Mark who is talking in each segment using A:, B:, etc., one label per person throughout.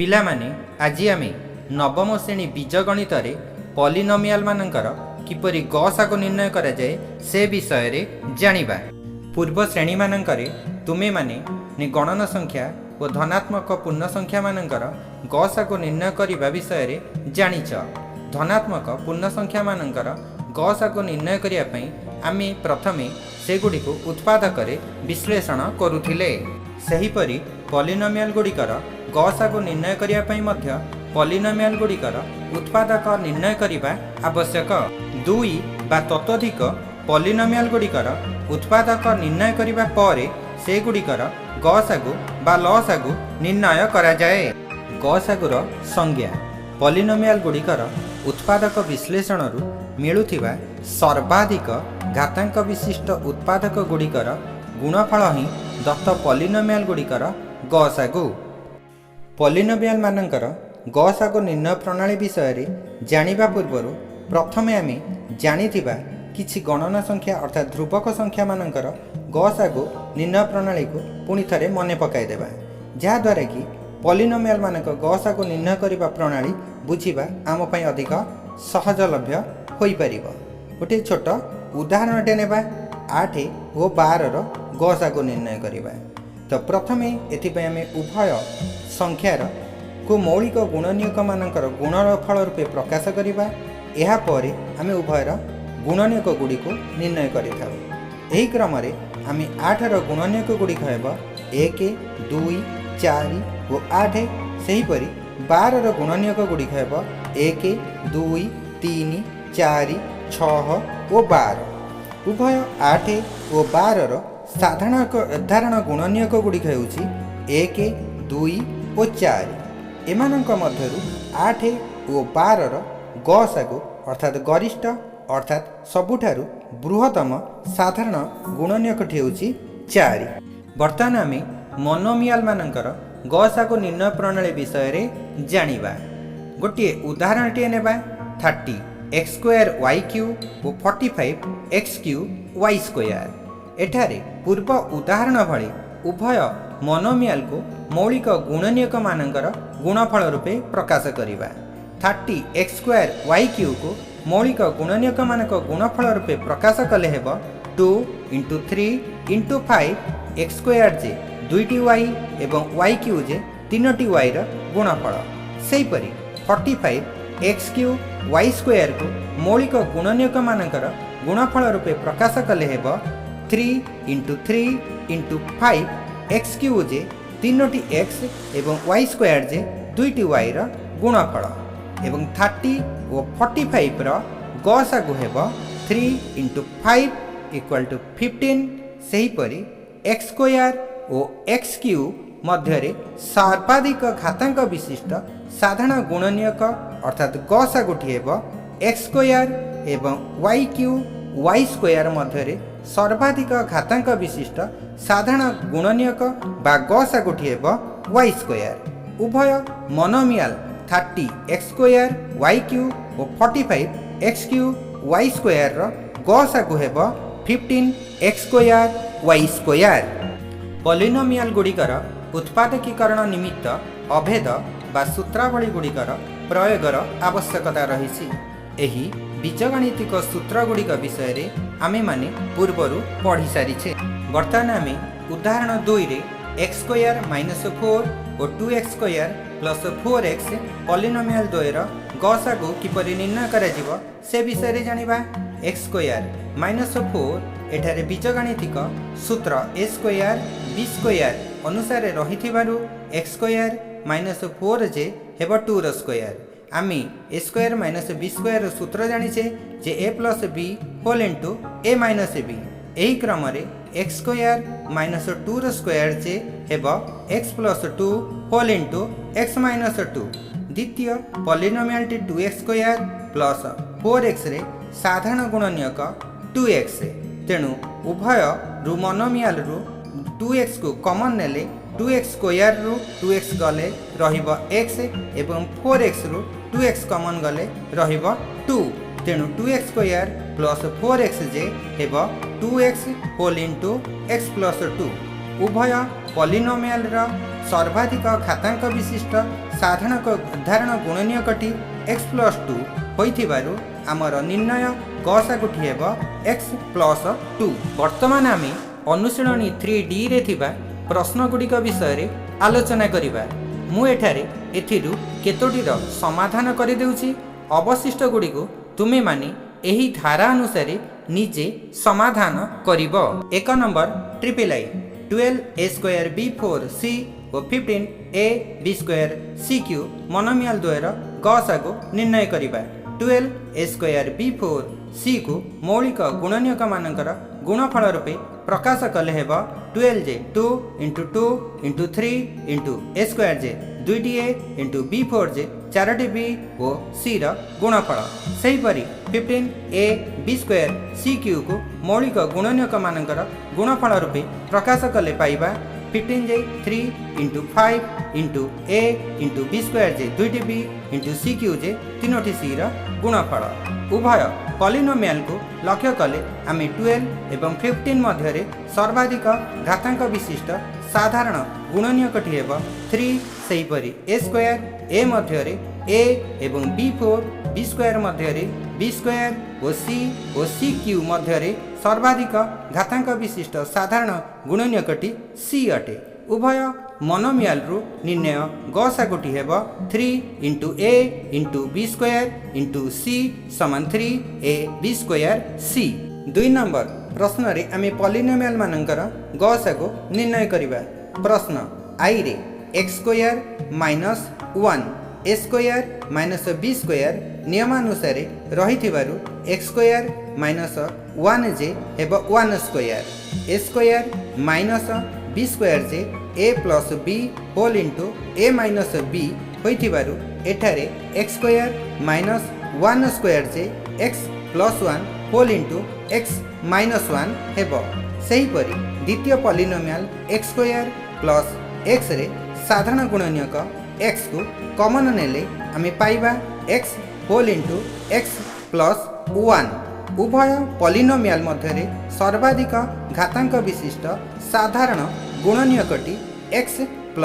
A: पिलामाने आजी आमे नवम श्रेणी बीजगणित पॉलिनोमियल मानकर किपरि गसाग निर्णय करा जाए से विषय रे जानिबा। पूर्व श्रेणी मानकरे तुमे माने गणन संख्या और धनात्मक पूर्ण संख्या मानकर गसाग निर्णय करने विषय रे जानिच। धनात्मक पूर्ण संख्या मानकर गसाग निर्णय करने आमे प्रथमे सेगुड़ी उत्पादक विश्लेषण करुथिले। सेहीपरि पॉलिनोमियल गुड़िकर गसाग निर्णय करने पॉलिनोमियल गुड़िकर उत्पादक निर्णय करने आवश्यक। दुई बा ततोधिक पॉलिनोमियल गुड़िकर उत्पादक निर्णय करने पर सेगुड़िकर गसागु बा लसागु निर्णय करा जाए। गसागुर संज्ञा पॉलिनोमियल गुड़िकर उत्पादक विश्लेषण मिलुथिबा सर्वाधिक घातांक विशिष्ट उत्पादक गुड़िकर गुणफल ही दत्त पॉलिनोमियल गुड़िकर गसागु। पॉलिनोमियल मानकर गसागु निर्णय प्रणाली विषय रे जानिबा पूर्व प्रथमे आमे जानिथिबा किछि गणना संख्या अर्थात ध्रुवक संख्या मानकर गसागु निर्णय प्रणाली को पुणी थरे मने पकाई देबा, जहाद्वारा कि पॉलिनोमियल मानक गसागु निर्णय करबा प्रणाली बुझिबा आम पई अधिक सहजलभ्य होई परिबो। गोटे छोट उदाहरणटे नेबा 8 और 12 रो गसागु निर्णय करिबा। तो प्रथमे एथिपई आमे उभय संख्यार को मौलिक गुणनीयक मानकर गुणफल रूपे प्रकाश करिबा। एहा परे आमे उभयर गुणनीयक गुड़ी को निर्णय करिथाउ। एही क्रम रे आमे 8 रो गुणनीयक गुड़ी हेबा 1 2 4 और 8। सेहीपरि 12 रो गुणनीयक गुड़ी हेबा 1 2 3 4 6 और 12। उभय 8 और 12 रो साधारण गुणनीयक गुड़ी हेउछि 1 2 और 4। एमानक मध्यरु 8 और 12 रो गसागु अर्थात गरिष्ठ अर्थात सबुठारु बृहत्तम साधारण गुणनीयकटी हेउछि 4। वर्तमान आमे मोनोमियल मानकर गसागु निर्णय प्रणाली विषय रे जानिबा। गोटे उदाहरणटे नेबा 30 x स्क्वायर y क्यूब और 45 x क्यूब y स्क्वायर। एठारे पूर्व उदाहरण भली उभय मोनोमियल को मौलिक गुणनीयक मानकर गुणफल रूपे प्रकाश करिबा। 30 x स्क्वायर y क्यूब को मौलिक गुणनीयक मानक गुणफल रूपे प्रकाश कले हेबो 2 × 3 × 5 x स्क्वायर जे 2टी y एवं y क्यूब जे 3टी y र गुणफल। सेहीपरि 45 x क्यूब y स्क्वायर को मौलिक गुणनीयक मानकर गुणफल रूपे प्रकाश कले हेबो 3 × 3 × 5 x क्यूब जे 3टी x एवं y स्क्वायर जे 2टी y र गुणफल। एवं 30 और 45 र गसागु हेबो 3 × 5 = 15। सेहीपरि x स्क्वायर और x क्यूब मध्यरे सर्वाधिक घातांक विशिष्ट साधारण गुणनीयक अर्थात गसागुटी हेबो x स्क्वायर एवं y क्यूब y स्क्वायर मध्यरे सर्वाधिक घातांक विशिष्ट साधारण गुणनीयक बा गसागुटी हेबो y स्क्वायर। उभय monomial 30 x square y cube और 45 x क्यूब y स्क्वायर रो गसागु हेबो 15 x square y square. Polynomial गुड़िकर उत्पादकीकरण निमित्त अभेद बा सूत्रावली गुड़िकर प्रयोगर आवश्यकता रही। एही बीजगणितिक सूत्र गुड़िक विषय रे आमे माने पूर्वरु पढ़ी सारिछे। वर्तमान आमे उदाहरण 2 रे x स्क्वायर -4 और 2x square plus 4x polynomial द्वयर गसागु किपरि निर्णय करा जिवो से विषय रे जानिबा। x स्क्वायर -4 एठारे बीजगणितिक सूत्र a स्क्वायर b स्क्वायर अनुसार रहिथिबारु x स्क्वायर -4 जे हेबो 2 रो स्क्वायर। आमी a स्क्वायर -b स्क्वायर सूत्र जानिछे जे a + b whole into a - b। एही क्रम रे x स्क्वायर -2 रो स्क्वायर जे हेबो x + 2 होल इनटू x - 2। द्वितीय polynomial 2x square plus 4x रे साधारण गुणनीयक 2x। तेणु उभय रु मोनोमियल रु 2x को कॉमन नेले 2x स्क्वायर रु 2x गले रहिबो x एवं 4x रु 2x कॉमन गले रहिबो 2। तेणु 2x स्क्वायर प्लस 4x जे हेबो 2x होल इनटू x + 2। उभय पॉलिनोमियल रा सर्वाधिक घातांक विशिष्ट साधारण गुणनीयकटी x+2 होइथिबारु आमर निर्णय गसागुटी हेब x+2। वर्तमान आम अनुशीलनी 3D रे थिबा प्रश्न गुड़िक विषय रे आलोचना करिबा। मु एठारे एथिरु केतोटीर समाधान करि देउछि। अवशिष्ट गुड़िको तुमे माने एही धारा अनुसार निजे समाधान करिब। 1 नंबर ट्रिपल आई 12a²b4c और 15ab²c³ मोनोमियल द्वयर गसागु निर्णय करिबा। 12a²b4c को मौलिक गुणनीयक मानकर गुणफल रूपे प्रकाश कले हेब 12j 2 × 2 × 3 × a²j 2ta × b4j 4b और c गुणफल। सेहीपरि 15ab²c³ को मौलिक गुणनीयक मानकर गुणफल रूपे प्रकाश कले पाइबा 15j 3 × 5 × a × b²j 2tb × c³j 3t c गुणफल। उभय पॉलिनोमियल को लक्ष्य कले आम 12 एवं 15 मध्य सर्वाधिक घातांक विशिष्ट साधारण गुणनीयकटी हेब 3। सेहीपरि a² a मध्य a एवं b4 b² मध्य b² और c³ मध्य सर्वाधिक घातांक विशिष्ट साधारण गुणनीयकटी c अटे। उभय मोनोमियल रु निर्णय गसागुटी हेब 3 × a × b² × c समान 3ab²c। 2 नंबर प्रश्न रे आमे पॉलिनोमियल मानकर गसागु निर्णय करिबा। प्रश्न आई रे x² - 1 a² - b² नियमानुसार रहिथिबारु x² - 1j हेब 1² a² - b²j a + b whole into a - b होइथिबारु एठारे x² - 1² जे x + 1 होल इंटू x - 1 हेब। सेहीपरि द्वितीय पॉलिनोमियल x² + x रे साधारण गुणनीयक x को कॉमन नेले आमे पाइबा x होल इंटू x + 1। उभय पॉलिनोमियल मध्य सर्वाधिक घातांक विशिष्ट साधारण गुणनीयकटी x +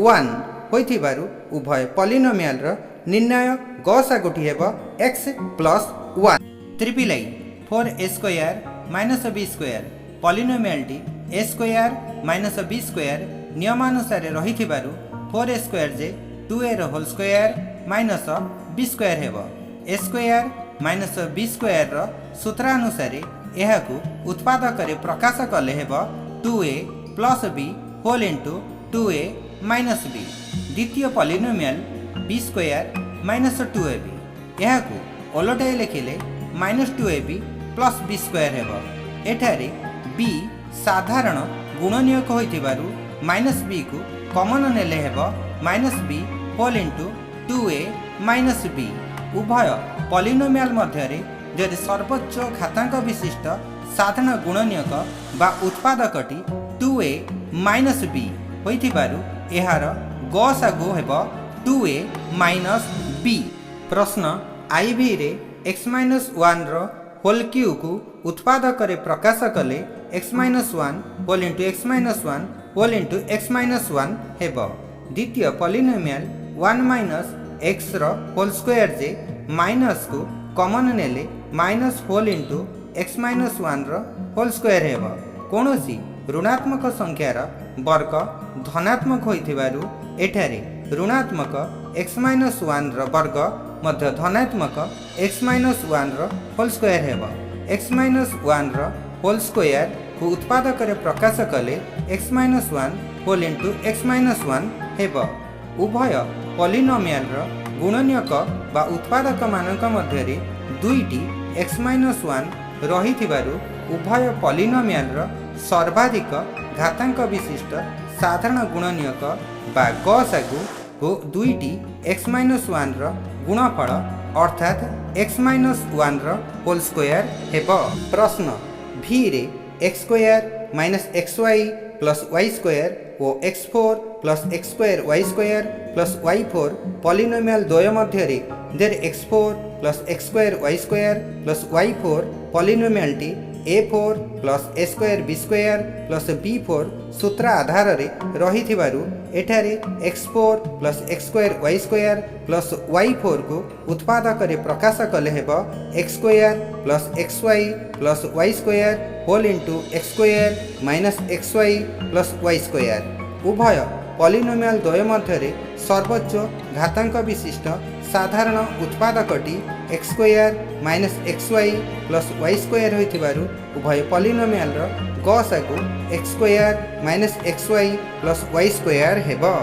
A: 1 होइथिबारु उभय पॉलिनोमियल निर्णय गसागुटी हेब x + 1। Triple I 4a² - b² polynomial T a² - b² नियमानुसार रहिथिबारु 4a²j 2a whole square minus b² हेब। a² - b² सूत्रानुसार एहाकु उत्पादक प्रकाश कले हेब 2a + b whole into 2a - b। द्वितीय पॉलिनोमियल b² - 2ab एहाकु ओलटाई लिखिले -2ab + b² हेब। एठारे b साधारण गुणनीयक होइथिबारु -b को कॉमन नेले हेब -b whole into 2a - b। उभय पॉलिनोमियल मध्य जदि सर्वोच्च घातांक विशिष्ट साधारण गुणनीयक बा उत्पादकटी 2a - b होइथिबारु एहार गसागु हेब 2a - b। प्रश्न IV रे x - 1 होल क्यू को उत्पादक प्रकाश कले x - 1 whole into x - 1 whole into x - 1 हेब। द्वितीय पॉलिनोमियल 1 - x होल स्क्वायर जे माइनस को कॉमन नेले minus whole into x - 1 whole square हेब। कोनोसी ऋणात्मक संख्यार वर्ग धनात्मक होइथिबारु एठारे ऋणात्मक x - 1 वर्ग मध्य धनात्मक x - 1 होल स्क्वायर हेब। x - 1 होल स्क्वायर को उत्पादक प्रकाश कले x - 1 होल इंटू x - 1 हेब। उभय पॉलिनोमियल गुणनीयक बा उत्पादक मानक मध्य दुईटी x - 1 रहिथिबारु उभय पॉलिनोमियल सर्वाधिक घातांक विशिष्ट साधारण गुणनीयक बा गसागु को दुईटी x - 1 गुणफल अर्थात x - 1 होल स्क्वायर हेब। प्रश्न v रे x² - xy + y² और x4 + x² y² + y4 polynomial द्वय मध्य देर x4 + x² y² + y4 polynomial टी a4 plus a square b square plus b4 सूत्र आधार रे रही थिबारु एठारे x4 plus x square y square plus y4 को उत्पादक रे प्रकाश कले हेबो x स्क्वायर प्लस xy प्लस y square whole into x square minus xy प्लस y स्क्वायर। उभय पॉलिनोमियल द्वय मध्य सर्वोच्च घातांक विशिष्ट साधारण उत्पादकटी x स्क्वायर माइनस xy प्लस y स्क्वायर होइथिबारु उभय पॉलिनोमियल रो गसागु x स्क्वायर माइनस xy प्लस y स्क्वायर हेबो।